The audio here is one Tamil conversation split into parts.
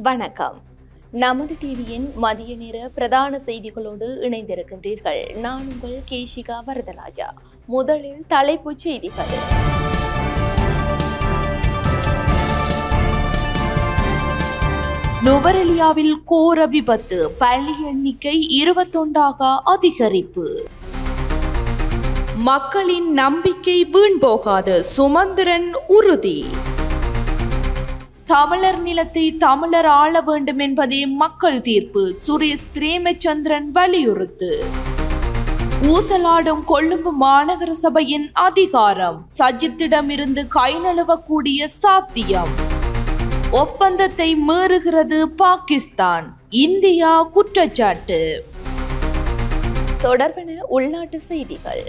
வணக்கம். நமது டிவியின் மதிய நேர பிரதான செய்திகளோடு இணைந்திருக்கின்றீர்கள். நான் உங்கள் கேஷிகா வரதராஜா. முதலில் தலைப்புச் செய்திகள். நுவரெலியாவில் கோர விபத்து, பள்ளி எண்ணிக்கை 21 அதிகரிப்பு. மக்களின் நம்பிக்கை வீண் போகாது, சுமந்திரன் உறுதி. தமிழர் நிலத்தை தமிழர் ஆள வேண்டும் என்பதே மக்கள் தீர்ப்பு, சுரேஷ் பிரேமச்சந்திரன் வலியுறுத்து. ஊசலாடும் கொழும்பு மாநகர சபையின் அதிகாரம், சஜித்திடமிருந்து கை நழுவக்கூடிய சாத்தியம். ஒப்பந்தத்தை மீறுகிறது பாகிஸ்தான், இந்தியா குற்றச்சாட்டு. தொடர்பான உள்நாட்டு செய்திகள்.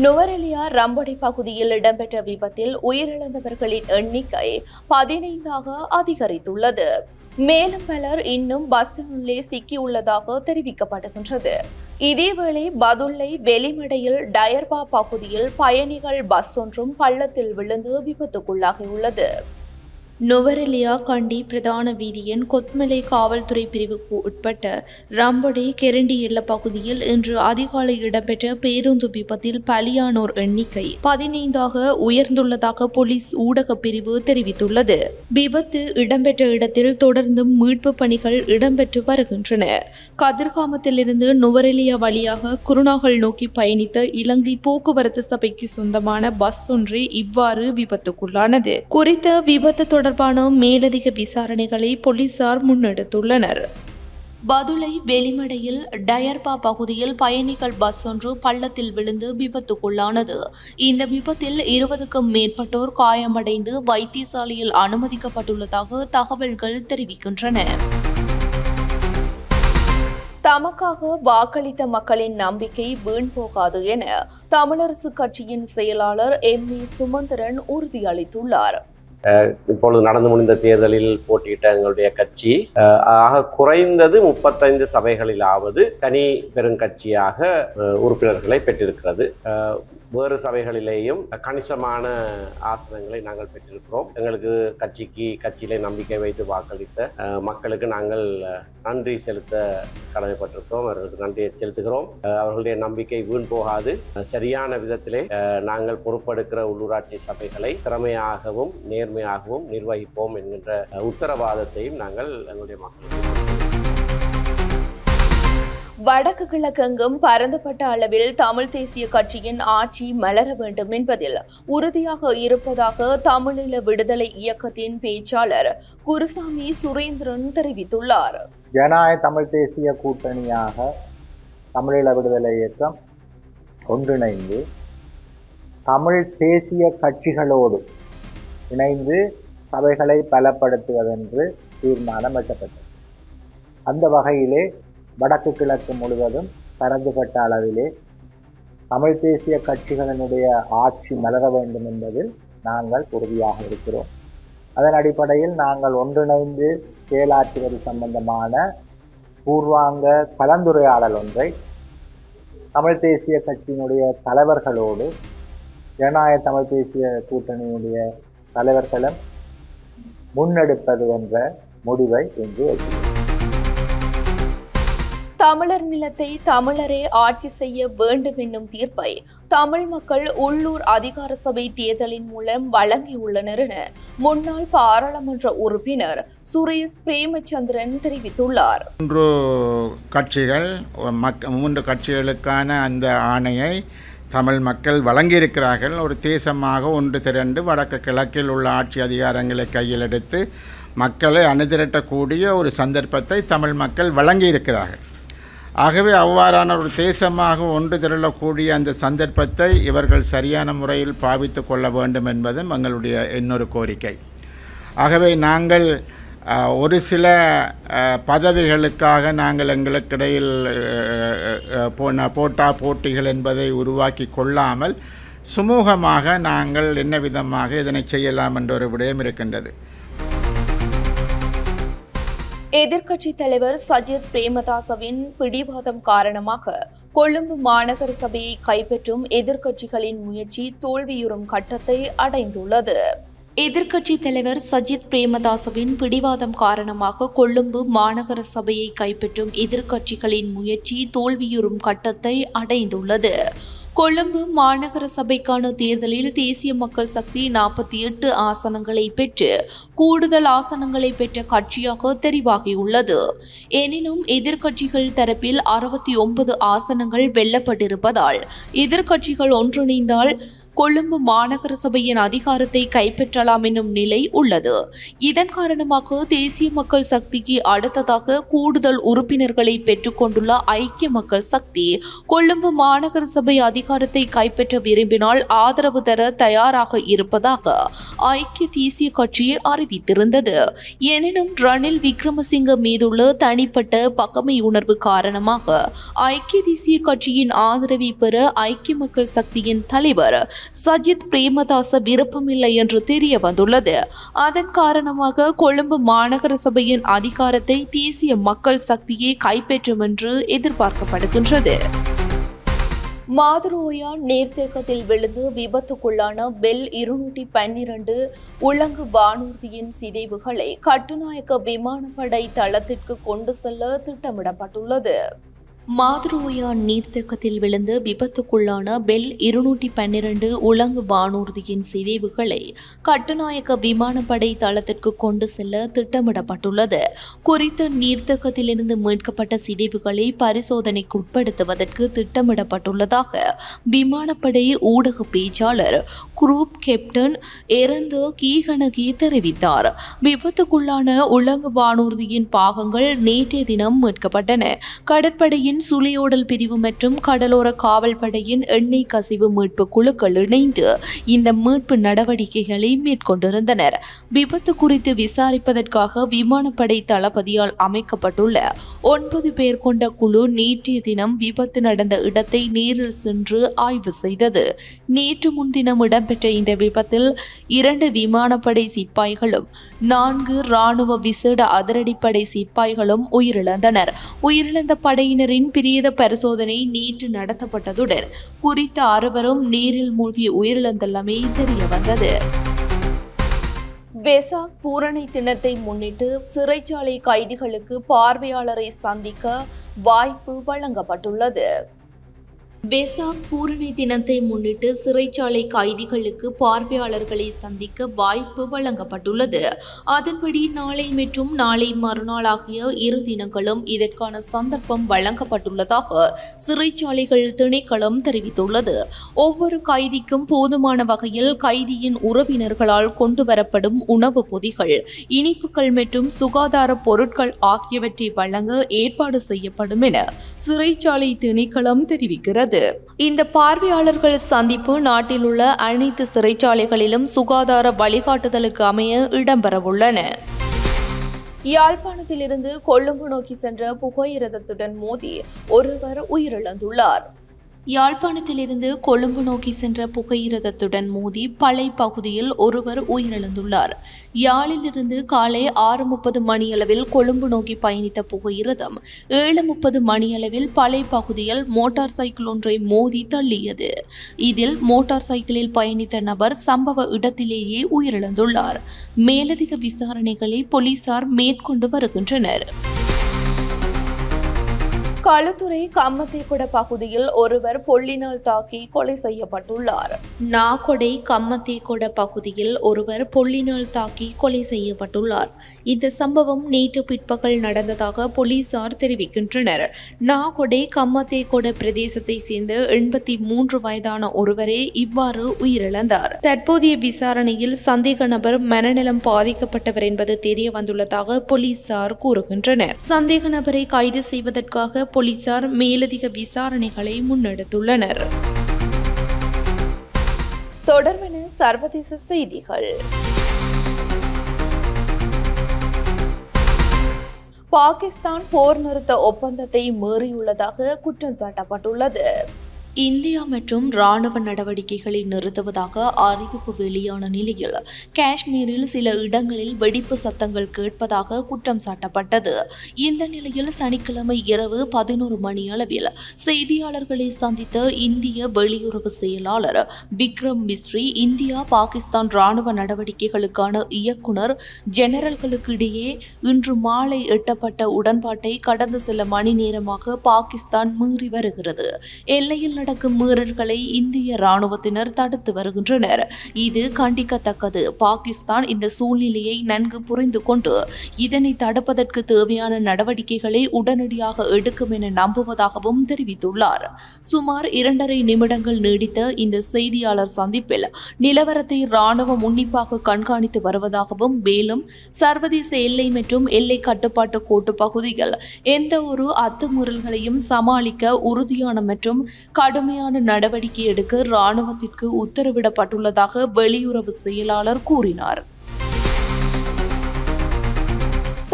நுவரெலியா ரம்பொடை பகுதியில் இடம்பெற்ற விபத்தில் உயிரிழந்தவர்களின் எண்ணிக்கை 15 அதிகரித்துள்ளது. மேலும் பலர் இன்னும் பஸ்ஸினுள்ளே சிக்கியுள்ளதாக தெரிவிக்கப்படுகின்றது. இதேவேளை பதுளை வெளிமடையில் டயர்பா பகுதியில் பயணிகள் பஸ் ஒன்றும் பள்ளத்தில் விழுந்து விபத்துக்குள்ளாகியுள்ளது. நுவரெலியா கண்டி பிரதான வீதியின் கொத்மலை காவல்துறை பிரிவுக்கு உட்பட்ட ரம்பொடை கெரண்டி எல்ல பகுதியில் இன்று அதிகாலை இடம்பெற்ற பேருந்து விபத்தில் பலியானோர் எண்ணிக்கை 15 உயர்ந்துள்ளதாக போலீஸ் ஊடக பிரிவு தெரிவித்துள்ளது. விபத்து இடம்பெற்ற இடத்தில் தொடர்ந்தும் மீட்பு பணிகள் இடம்பெற்று வருகின்றன. கதிர்காமத்திலிருந்து நுவரெலியா வழியாக குருநாகல் நோக்கி பயணித்த இலங்கை போக்குவரத்து சபைக்கு சொந்தமான பஸ் ஒன்றே இவ்வாறு விபத்துக்குள்ளானது. குறித்த விபத்து தொடர்பான மேலதிக விசாரணைகளை போலீசார் முன்னெடுத்துள்ளனர். பதுளை வெளிமடையில் டயர்பா பகுதியில் பயணிகள் பஸ் ஒன்று பள்ளத்தில் விழுந்து விபத்துக்குள்ளானது. இந்த விபத்தில் 20க்கும் மேற்பட்டோர் காயமடைந்து வைத்தியசாலையில் அனுமதிக்கப்பட்டுள்ளதாக தகவல்கள் தெரிவிக்கின்றன. தமக்காக வாக்களித்த மக்களின் நம்பிக்கை வீண் போகாது என தமிழரசு கட்சியின் செயலாளர் எம்.ஏ. சுமந்திரன் உறுதியளித்துள்ளார். இப்பொழுது நடந்து முடிந்த தேர்தலில் போட்டியிட்ட எங்களுடைய கட்சி ஆக குறைந்தது 35 சபைகளிலாவது தனி பெருங்கட்சியாக உறுப்பினர்களை பெற்றிருக்கிறது. வேறு சபைகளிலேயும் கணிசமான ஆசனங்களை நாங்கள் பெற்றிருக்கிறோம். எங்களுக்கு கட்சியிலே நம்பிக்கை வைத்து வாக்களித்த மக்களுக்கு நாங்கள் நன்றி செலுத்த கடமைப்பட்டிருக்கிறோம். அவர்களுக்கு நன்றியை செலுத்துகிறோம். அவர்களுடைய நம்பிக்கை வீண் போகாது. சரியான விதத்திலே நாங்கள் பொறுப்பெடுக்கிற உள்ளூராட்சி சபைகளை திறமையாகவும் நேர்மையாகவும் நிர்வகிப்போம் என்கின்ற உத்தரவாதத்தையும் நாங்கள் எங்களுடைய மக்களுக்கு. வடக்கு கிழக்கெங்கும் பரந்துபட்ட அளவில் தமிழ் தேசிய கட்சியின் ஆட்சி மலர வேண்டும் என்பதில் உறுதியாக இருப்பதாக தமிழீழ விடுதலை இயக்கத்தின் பேச்சாளர் குருசாமி சுரேந்திரன் தெரிவித்துள்ளார். ஜனநாயக தமிழ் தேசிய கூட்டணியாக தமிழீழ விடுதலை இயக்கம் ஒன்றிணைந்து தமிழ் தேசிய கட்சிகளோடு இணைந்து சபைகளை பலப்படுத்துவதென்று தீர்மானம் எட்டப்பட்டது. அந்த வகையிலே வடக்கு கிழக்கு முழுவதும் பரந்துபட்ட அளவிலே தமிழ் தேசிய கட்சிகளினுடைய ஆட்சி மலர வேண்டும் என்பதில் நாங்கள் உறுதியாக இருக்கிறோம். அதன் அடிப்படையில் நாங்கள் ஒன்றிணைந்து செயலாற்றுவது சம்பந்தமான பூர்வாங்க கலந்துரையாடல் ஒன்றை தமிழ் தேசிய கட்சியினுடைய தலைவர்களோடு ஜனநாயக தமிழ் தேசிய கூட்டணியினுடைய தலைவர்களும் முன்னெடுப்பது என்ற முடிவை இன்று வைக்கிறோம். தமிழர் நிலத்தை தமிழரே ஆட்சி செய்ய வேண்டும் என்னும் தீர்ப்பை தமிழ் மக்கள் உள்ளூர் அதிகார சபை தேர்தலின் மூலம் வழங்கியுள்ளனர் என முன்னாள் பாராளுமன்ற உறுப்பினர் சுரேஷ் பிரேமச்சந்திரன் தெரிவித்துள்ளார். 3 கட்சிகளுக்கான அந்த ஆணையை தமிழ் மக்கள் வழங்கியிருக்கிறார்கள். ஒரு தேசமாக ஒன்று திரண்டு வடக்கு கிழக்கில் உள்ள ஆட்சி அதிகாரங்களை கையில் எடுத்து மக்களை அணிதிரட்டக்கூடிய ஒரு சந்தர்ப்பத்தை தமிழ் மக்கள் வழங்கியிருக்கிறார்கள். ஆகவே அவ்வாறான ஒரு தேசமாக ஒன்று திரளக்கூடிய அந்த சந்தர்ப்பத்தை இவர்கள் சரியான முறையில் பாவித்து கொள்ள வேண்டும் என்பதும் எங்களுடைய இன்னொரு கோரிக்கை. ஆகவே நாங்கள் ஒரு சில பதவிகளுக்காக நாங்கள் எங்களுக்கிடையில் போட்டிகள் என்பதை உருவாக்கி கொள்ளாமல் சுமூகமாக நாங்கள் என்ன விதமாக இதனை செய்யலாம் என்ற ஒரு விடயம் இருக்கின்றது. எதிர்க்கட்சித் தலைவர் சஜித் பிரேமதாசவின் பிடிவாதம் காரணமாக கொழும்பு மாநகர சபையை கைப்பற்றும் எதிர்க்கட்சிகளின் முயற்சி தோல்வியுறும் கட்டத்தை அடைந்துள்ளது. எதிர்க்கட்சித் தலைவர் சஜித் பிரேமதாசவின் பிடிவாதம் காரணமாக கொழும்பு மாநகர சபையை கைப்பற்றும் எதிர்க்கட்சிகளின் முயற்சி தோல்வியுறும் கட்டத்தை அடைந்துள்ளது. கொழும்பு மாநகர சபைக்கான தேர்தலில் தேசிய மக்கள் சக்தி 48 ஆசனங்களை பெற்று கூடுதல் ஆசனங்களை பெற்ற கட்சியாக தெரிவாகியுள்ளது. எனினும் எதிர்க்கட்சிகள் தரப்பில் 69 ஆசனங்கள் வெல்லப்பட்டிருப்பதால் எதிர்க்கட்சிகள் ஒன்றிணைந்தால் கொழும்பு மாநகர சபையின் அதிகாரத்தை கைப்பற்றலாம் என்னும் நிலை உள்ளது. இதன் காரணமாக தேசிய மக்கள் சக்திக்கு அடுத்ததாக கூடுதல் உறுப்பினர்களை பெற்றுக்கொண்டுள்ள ஐக்கிய மக்கள் சக்தி கொழும்பு மாநகர சபை அதிகாரத்தை கைப்பற்ற விரும்பினால் ஆதரவு தர தயாராக இருப்பதாக ஐக்கிய தேசிய கட்சி அறிவித்திருந்தது. எனினும் ரணில் விக்ரமசிங்க மீதுள்ள தனிப்பட்ட பகைமை உணர்வு காரணமாக ஐக்கிய தேசிய கட்சியின் ஆதரவை பெற ஐக்கிய மக்கள் சக்தியின் தலைவர் சஜித் பிரேமதாச விருப்பமில்லை என்று தெரிய வந்துள்ளது. அதன் காரணமாக கொழும்பு மாநகர சபையின் அதிகாரத்தை தேசிய மக்கள் சக்தியை கைப்பற்றும் என்று எதிர்பார்க்கப்படுகின்றது. மாதுரோயா நீர்த்தேக்கத்தில் விழுந்து விபத்துக்குள்ளான பெல் 212 உலங்கு வானூர்தியின் சிதைவுகளை கட்டுநாயக்க விமானப்படை தளத்திற்கு கொண்டு செல்ல திட்டமிடப்பட்டுள்ளது. மாதுரோயா நீர்த்தேக்கத்தில் விழுந்து விபத்துக்குள்ளான பெல் 212 உலங்கு வானூர்தியின் சிதைவுகளை கட்டுநாயக்க விமானப்படை தளத்திற்கு கொண்டு செல்ல திட்டமிடப்பட்டுள்ளது. குறித்த நீர்த்தேக்கத்திலிருந்து மீட்கப்பட்ட சிதைவுகளை பரிசோதனைக்கு உட்படுத்துவதற்கு திட்டமிடப்பட்டுள்ளதாக விமானப்படை ஊடக பேச்சாளர் குரூப் கேப்டன் எரந்து கீகனகி தெரிவித்தார். விபத்துக்குள்ளான உலங்கு வானூர்தியின் பாகங்கள் நேற்றைய தினம் மீட்கப்பட்டன. கடற்படையின் சுழியோடல் பிரிவு மற்றும் கடலோர காவல் படையின் எண்ணெய் கசிவு மீட்பு குழுக்கள் இணைந்து இந்த மீட்பு நடவடிக்கைகளை மேற்கொண்டிருந்தனர். விபத்து குறித்து விசாரிப்பதற்காக விமானப்படை தளபதியால் அமைக்கப்பட்டுள்ள 9 பேர் கொண்ட குழு நேற்றைய தினம் விபத்து நடந்த இடத்தை நேரில் சென்று ஆய்வு செய்தது. நேற்று முன்தினம் இடம்பெற்ற இந்த விபத்தில் 2 விமானப்படை சிப்பாய்களும் 4 இராணுவ விசேட அதிரடிப்படை சிப்பாய்களும் உயிரிழந்தனர். உயிரிழந்த படையினரின் பிரேத பரிசோதனை நேற்று நடத்தப்பட்டதுடன் குறித்த 6வரும் நீரில் மூழ்கி உயிரிழந்துள்ளமை தெரியவந்தது. வெசாக் பூரணி தினத்தை முன்னிட்டு சிறைச்சாலை கைதிகளுக்கு பார்வையாளரை சந்திக்க வாய்ப்பு வழங்கப்பட்டுள்ளது. வெசாக் பூரணி தினத்தை முன்னிட்டு சிறைச்சாலை கைதிகளுக்கு பார்வையாளர்களை சந்திக்க வாய்ப்பு வழங்கப்பட்டுள்ளது. அதன்படி நாளை மற்றும் நாளை மறுநாள் ஆகிய 2 தினங்களும் இதற்கான சந்தர்ப்பம் வழங்கப்பட்டுள்ளதாக சிறைச்சாலைகள் திணைக்களம் தெரிவித்துள்ளது. ஒவ்வொரு கைதிக்கும் போதுமான வகையில் கைதியின் உறவினர்களால் கொண்டுவரப்படும் உணவுப் பொதிகள், இனிப்புகள் மற்றும் சுகாதார பொருட்கள் ஆகியவற்றை வழங்க ஏற்பாடு செய்யப்படும் என சிறைச்சாலை திணைக்களம் தெரிவிக்கிறது. இந்த பார்வையாளர்கள் சந்திப்பு நாட்டில் உள்ள அனைத்து சிறைச்சாலைகளிலும் சுகாதார வழிகாட்டுதலுக்கு அமைய இடம்பெறவுள்ளன. யாழ்ப்பாணத்திலிருந்து கொழும்பு நோக்கி சென்ற புகையிரதத்துடன் மோதி ஒருவர் உயிரிழந்துள்ளார். யாழ்ப்பாணத்திலிருந்து கொழும்பு நோக்கி சென்ற புகையிரதத்துடன் மோதி பளை பகுதியில் ஒருவர் உயிரிழந்துள்ளார். யாழிலிருந்து காலை 6:30 மணியளவில் கொழும்பு நோக்கி பயணித்த புகையிரதம் 7:30 மணியளவில் பளை பகுதியில் மோட்டார் சைக்கிள் ஒன்றை மோதி தள்ளியது. இதில் மோட்டார் சைக்கிளில் பயணித்த நபர் சம்பவ இடத்திலேயே உயிரிழந்துள்ளார். மேலதிக விசாரணைகளை போலீசார் மேற்கொண்டு வருகின்றனர். களுத்துறை கம்மத்தேகொட பகுதியில் ஒருவர் பொல்லினால் தாக்கி கொலை செய்யப்பட்டுள்ளார். நாகொடை கம்மத்தேகொட பகுதியில் ஒருவர் பொல்லினால் தாக்கி கொலை செய்யப்பட்டுள்ளார். இந்த சம்பவம் நேற்று பிற்பகல் நடந்ததாக போலீசார் தெரிவிக்கின்றனர். நாகொடை கம்மத்தேகொட பிரதேசத்தை சேர்ந்த 83 வயதான ஒருவரே இவ்வாறு உயிரிழந்தார். தற்போதைய விசாரணையில் சந்தேக நபர் மனநலம் பாதிக்கப்பட்டவர் என்பது தெரிய வந்துள்ளதாக போலீசார் கூறுகின்றனர். சந்தேக நபரை கைது செய்வதற்காக போலீசார் மேலதிக விசாரணைகளை முன்னெடுத்துள்ளனர். தொடர்பான சர்வதேச செய்திகள். பாகிஸ்தான் போர் நிறுத்த ஒப்பந்தத்தை மீறியுள்ளதாக குற்றம் சாட்டப்பட்டுள்ளது. இந்தியா மற்றும் ராணுவ நடவடிக்கைகளை நிறுத்துவதாக அறிவிப்பு வெளியான நிலையில் காஷ்மீரில் சில இடங்களில் வெடிப்பு சத்தங்கள் கேட்பதாக குற்றம் சாட்டப்பட்டது. இந்த நிலையில் சனிக்கிழமை இரவு 11 மணியளவில் செய்தியாளர்களை சந்தித்த இந்திய வெளியுறவு செயலாளர் விக்ரம் மிஸ்ரி, இந்தியா பாகிஸ்தான் ராணுவ நடவடிக்கைகளுக்கான இயக்குனர் ஜெனரல்களுக்கு இடையே இன்று மாலை எட்டப்பட்ட உடன்பாட்டை கடந்த சில மணி நேரமாக பாகிஸ்தான் மீறி வருகிறது. எல்லையில் நடக்கும் மீறல்களை இந்திய ராணுவத்தினர் தடுத்து வருகின்றனர். இது கண்டிக்கத்தக்கது. பாகிஸ்தான் இந்த சூழ்நிலையை நன்கு புரிந்து கொண்டு இதனை தடுப்பதற்கு தேவையான நடவடிக்கைகளை உடனடியாக எடுக்கும் என நம்புவதாகவும் தெரிவித்துள்ளார். சுமார் 2.5 நிமிடங்கள் நீடித்த இந்த செய்தியாளர் சந்திப்பில் நிலவரத்தை ராணுவம் உன்னிப்பாக கண்காணித்து வருவதாகவும், மேலும் சர்வதேச எல்லை மற்றும் எல்லை கட்டுப்பாட்டு கோட்டு பகுதியில் எந்த ஒரு அத்துமீறல்களையும் சமாளிக்க உறுதியான மற்றும் கடுமையான நடவடிக்கை எடுக்க ராணுவத்திற்கு உத்தரவிடப்பட்டுள்ளதாக வெளியுறவு செயலாளர் கூறினார்.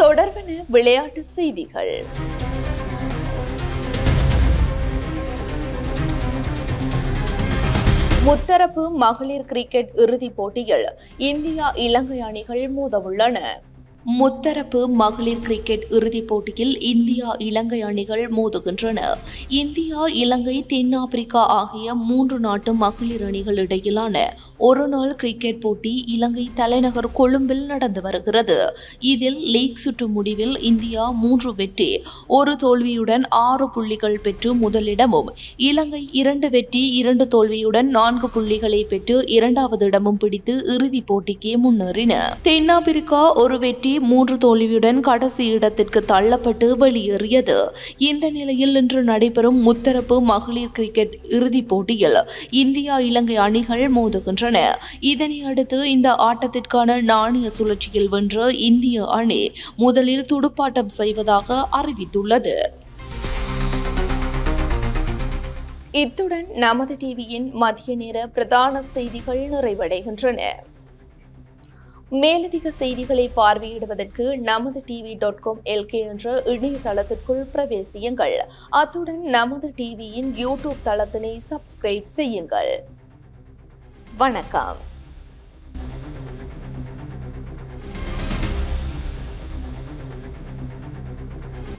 தொடர்பான விளையாட்டு செய்திகள். முத்தரப்பு மகளிர் கிரிக்கெட் இறுதிப் போட்டியில் இந்தியா இலங்கை அணிகள் மோதவுள்ளன. முத்தரப்பு மகளிர் கிரிக்கெட் இறுதிப் போட்டியில் இந்தியா இலங்கை அணிகள் மோதுகின்றன. இந்தியா, இலங்கை, தென்னாப்பிரிக்கா ஆகிய 3 நாட்டு மகளிர் அணிகள் இடையிலான ஒருநாள் கிரிக்கெட் போட்டி இலங்கை தலைநகர் கொழும்பில் நடந்து வருகிறது. இதில் லீக் சுற்று முடிவில் இந்தியா 3 வெற்றி 1 தோல்வியுடன் 6 புள்ளிகள் பெற்று முதலிடமும், இலங்கை 2 வெற்றி 2 தோல்வியுடன் 4 புள்ளிகளை பெற்று 2வது இடமும் பிடித்து இறுதிப் போட்டிக்கு முன்னேறின. தென்னாப்பிரிக்கா 1 வெற்றி 3 தோல்வியுடன் கடைசி இடத்திற்கு தள்ளப்பட்டு வெளியேறியது. இந்த நிலையில் இன்று நடைபெறும் முத்தரப்பு மகளிர் கிரிக்கெட் இறுதிப் போட்டியில் இந்தியா இலங்கை அணிகள் மோதுகின்றன. இதனை அடுத்து இந்த ஆட்டத்திற்கான நாணய சுழற்சியில் வென்ற இந்திய அணி முதலில் துடுப்பாட்டம் செய்வதாக அறிவித்துள்ளது. இத்துடன் நமது டிவியின் மதிய நேர பிரதான செய்திகள் நிறைவடைகின்றன. மேலதிக செய்திகளை பார்வையிடுவதற்கு நமது tv.com LK என்ற இணையதளத்திற்குள் பிரவேசியுங்கள். அத்துடன் நமது டிவியின் யூடியூப் தளத்தினை சப்ஸ்கிரைப் செய்யுங்கள். வணக்கம்.